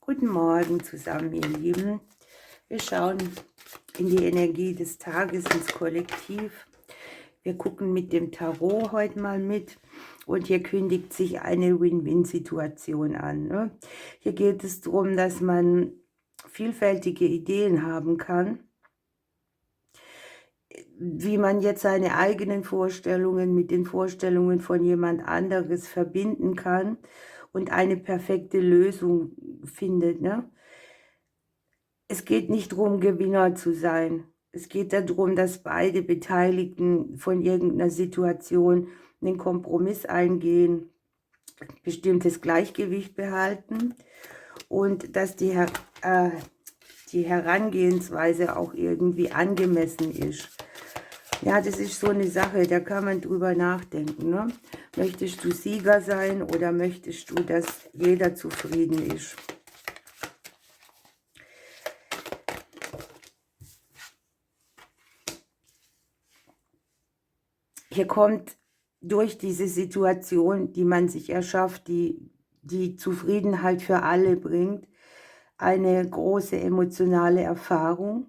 Guten Morgen zusammen, ihr Lieben. Wir schauen in die Energie des Tages, ins Kollektiv. Wir gucken mit dem Tarot heute mal mit. Und hier kündigt sich eine Win-Win-Situation an. Ne? Hier geht es darum, dass man vielfältige Ideen haben kann, wie man jetzt seine eigenen Vorstellungen mit den Vorstellungen von jemand anderes verbinden kann und eine perfekte Lösung findet. Ne? Es geht nicht darum, Gewinner zu sein. Es geht darum, dass beide Beteiligten von irgendeiner Situation einen Kompromiss eingehen, bestimmtes Gleichgewicht behalten und dass die Herangehensweise auch irgendwie angemessen ist. Ja, das ist so eine Sache, da kann man drüber nachdenken. Ne? Möchtest du Sieger sein oder möchtest du, dass jeder zufrieden ist? Hier kommt durch diese Situation, die man sich erschafft, die Zufriedenheit für alle bringt, eine große emotionale Erfahrung,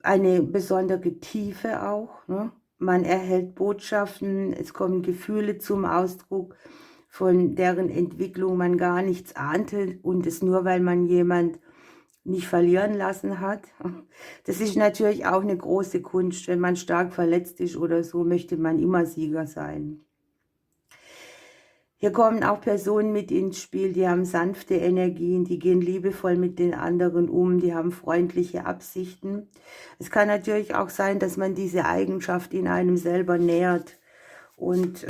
eine besondere Tiefe auch. Ne? Man erhält Botschaften, es kommen Gefühle zum Ausdruck, von deren Entwicklung man gar nichts ahnte und es nur, weil man jemand nicht verlieren lassen hat. Das ist natürlich auch eine große Kunst. Wenn man stark verletzt ist oder so, möchte man immer Sieger sein. Hier kommen auch Personen mit ins Spiel, die haben sanfte Energien, die gehen liebevoll mit den anderen um, die haben freundliche Absichten. Es kann natürlich auch sein, dass man diese Eigenschaft in einem selber nährt und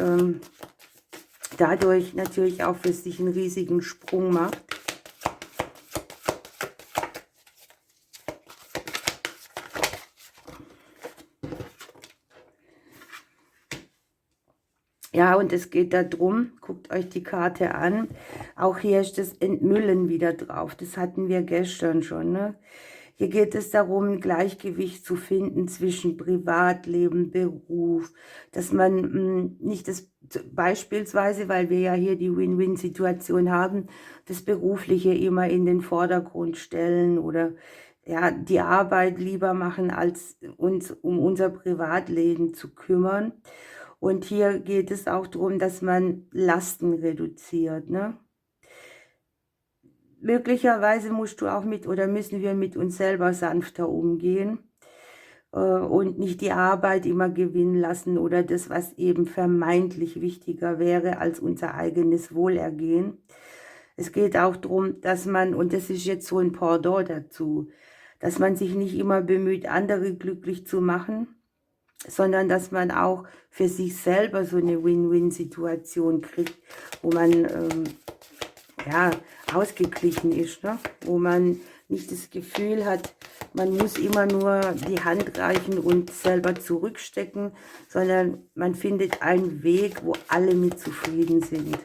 dadurch natürlich auch für sich einen riesigen Sprung macht. Ja, und es geht darum, guckt euch die Karte an, auch hier ist das Entmüllen wieder drauf, das hatten wir gestern schon. Ne? Hier geht es darum, ein Gleichgewicht zu finden zwischen Privatleben, Beruf, dass man nicht das, beispielsweise, weil wir ja hier die Win-Win-Situation haben, das Berufliche immer in den Vordergrund stellen oder ja, die Arbeit lieber machen, als uns um unser Privatleben zu kümmern. Und hier geht es auch darum, dass man Lasten reduziert. Ne? Möglicherweise musst du auch mit oder müssen wir mit uns selber sanfter umgehen und nicht die Arbeit immer gewinnen lassen oder das, was eben vermeintlich wichtiger wäre als unser eigenes Wohlergehen. Es geht auch darum, dass man, und das ist jetzt so ein Pendant dazu, dass man sich nicht immer bemüht, andere glücklich zu machen, sondern dass man auch für sich selber so eine Win-Win-Situation kriegt, wo man ja, ausgeglichen ist, ne? Wo man nicht das Gefühl hat, man muss immer nur die Hand reichen und selber zurückstecken, sondern man findet einen Weg, wo alle mit zufrieden sind.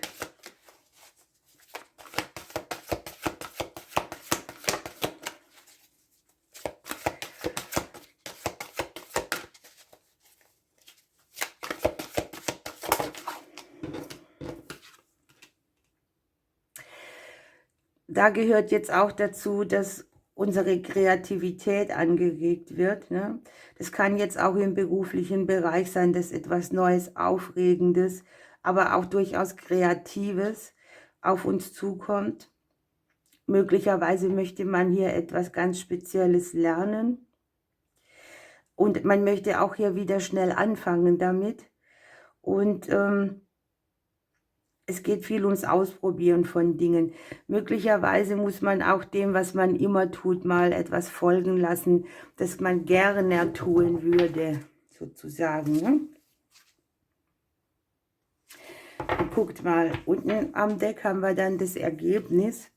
Da gehört jetzt auch dazu, dass unsere Kreativität angeregt wird. Ne? Das kann jetzt auch im beruflichen Bereich sein, dass etwas Neues, Aufregendes, aber auch durchaus Kreatives auf uns zukommt. Möglicherweise möchte man hier etwas ganz Spezielles lernen. Und man möchte auch hier wieder schnell anfangen damit. Und es geht viel ums Ausprobieren von Dingen. Möglicherweise muss man auch dem, was man immer tut, mal etwas folgen lassen, das man gerne tun würde, sozusagen. Ne? Und guckt mal, unten am Deck haben wir dann das Ergebnis.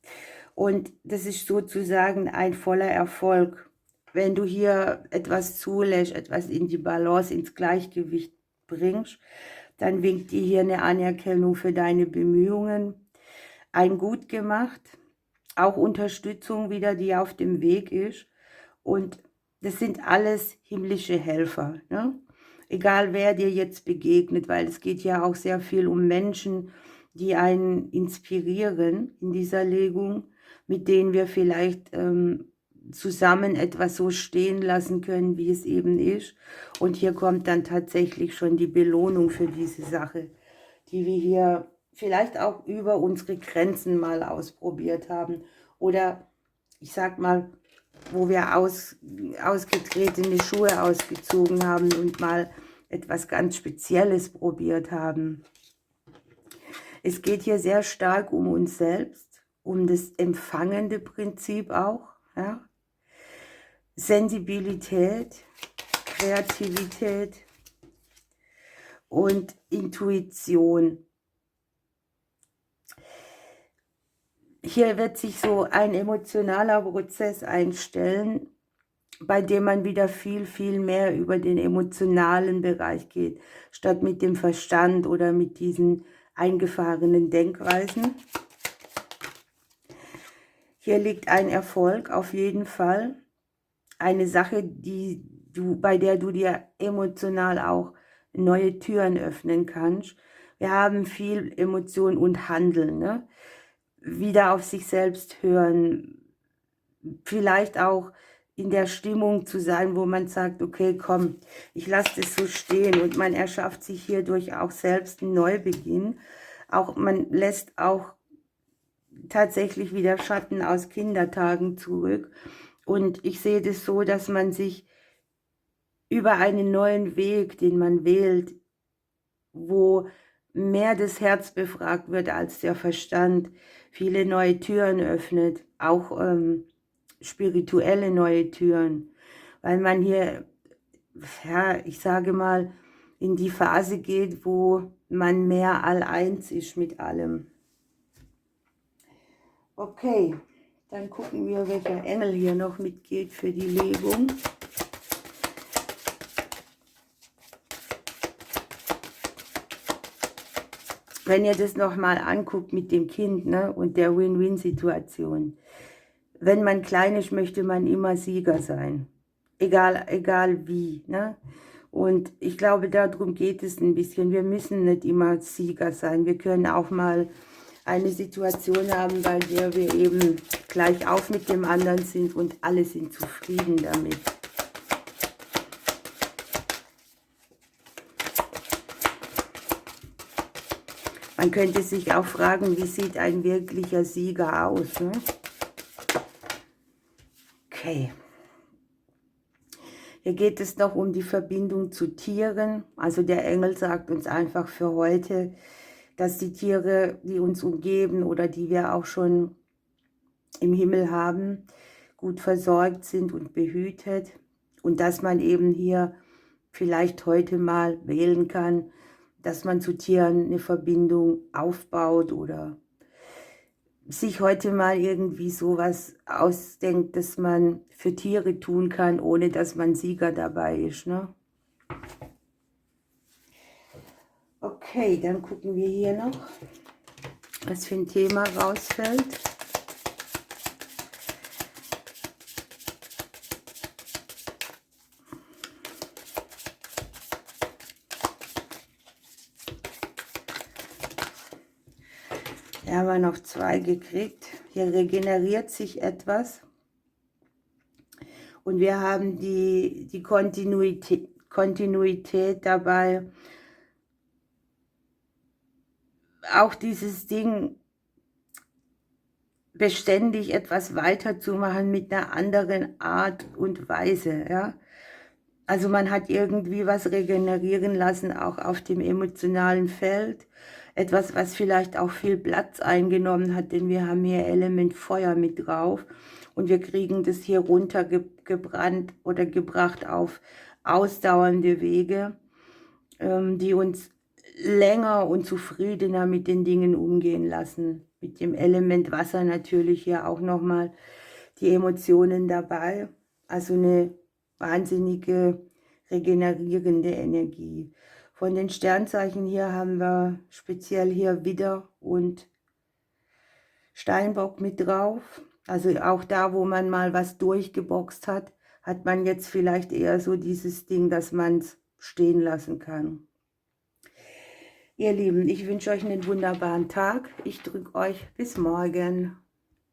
Und das ist sozusagen ein voller Erfolg. Wenn du hier etwas zulässt, etwas in die Balance, ins Gleichgewicht bringst, dann winkt dir hier eine Anerkennung für deine Bemühungen. Ein Gut gemacht, auch Unterstützung wieder, die auf dem Weg ist. Und das sind alles himmlische Helfer. Ne? Egal wer dir jetzt begegnet, weil es geht ja auch sehr viel um Menschen, die einen inspirieren in dieser Legung, mit denen wir vielleicht zusammen etwas so stehen lassen können, wie es eben ist. Und hier kommt dann tatsächlich schon die Belohnung für diese Sache, die wir hier vielleicht auch über unsere Grenzen mal ausprobiert haben. Oder ich sag mal, wo wir ausgetretene Schuhe ausgezogen haben und mal etwas ganz Spezielles probiert haben. Es geht hier sehr stark um uns selbst, um das empfangende Prinzip auch, ja? Sensibilität, Kreativität und Intuition. Hier wird sich so ein emotionaler Prozess einstellen, bei dem man wieder viel, viel mehr über den emotionalen Bereich geht, statt mit dem Verstand oder mit diesen eingefahrenen Denkweisen. Hier liegt ein Erfolg auf jeden Fall, eine Sache, bei der du dir emotional auch neue Türen öffnen kannst. Wir haben viel Emotion und Handeln, ne? Wieder auf sich selbst hören, vielleicht auch in der Stimmung zu sein, wo man sagt, okay, komm, ich lasse das so stehen, und man erschafft sich hierdurch auch selbst einen Neubeginn. Auch man lässt auch tatsächlich wieder Schatten aus Kindertagen zurück, und ich sehe das so, dass man sich über einen neuen Weg, den man wählt, wo mehr das Herz befragt wird als der Verstand, viele neue Türen öffnet, auch spirituelle neue Türen, weil man hier, ja, ich sage mal, in die Phase geht, wo man mehr all-eins ist mit allem. Okay, dann gucken wir, welcher Engel hier noch mitgeht für die Legung. Wenn ihr das nochmal anguckt mit dem Kind, ne, und der Win-Win-Situation. Wenn man klein ist, möchte man immer Sieger sein. Egal wie, ne? Und ich glaube, darum geht es ein bisschen. Wir müssen nicht immer Sieger sein. Wir können auch mal eine Situation haben, bei der wir eben gleich auf mit dem anderen sind und alle sind zufrieden damit. Man könnte sich auch fragen, wie sieht ein wirklicher Sieger aus, ne? Okay. Hier geht es noch um die Verbindung zu Tieren. Also der Engel sagt uns einfach für heute, dass die Tiere, die uns umgeben oder die wir auch schon im Himmel haben, gut versorgt sind und behütet. Und dass man eben hier vielleicht heute mal wählen kann, dass man zu Tieren eine Verbindung aufbaut oder sich heute mal irgendwie sowas ausdenkt, dass man für Tiere tun kann, ohne dass man Sieger dabei ist, ne? Okay, dann gucken wir hier noch, was für ein Thema rausfällt. Hier haben wir noch 2 gekriegt. Hier regeneriert sich etwas. Und wir haben die Kontinuität dabei. Auch dieses Ding, beständig etwas weiterzumachen mit einer anderen Art und Weise, ja. Also man hat irgendwie was regenerieren lassen, auch auf dem emotionalen Feld. Etwas, was vielleicht auch viel Platz eingenommen hat, denn wir haben hier Element Feuer mit drauf. Und wir kriegen das hier runtergebrannt oder gebracht auf ausdauernde Wege, die uns länger und zufriedener mit den Dingen umgehen lassen. Mit dem Element Wasser natürlich hier auch nochmal die Emotionen dabei. Also eine wahnsinnige regenerierende Energie. Von den Sternzeichen hier haben wir speziell hier Widder und Steinbock mit drauf. Also auch da, wo man mal was durchgeboxt hat, hat man jetzt vielleicht eher so dieses Ding, dass man es stehen lassen kann. Ihr Lieben, ich wünsche euch einen wunderbaren Tag. Ich drücke euch bis morgen.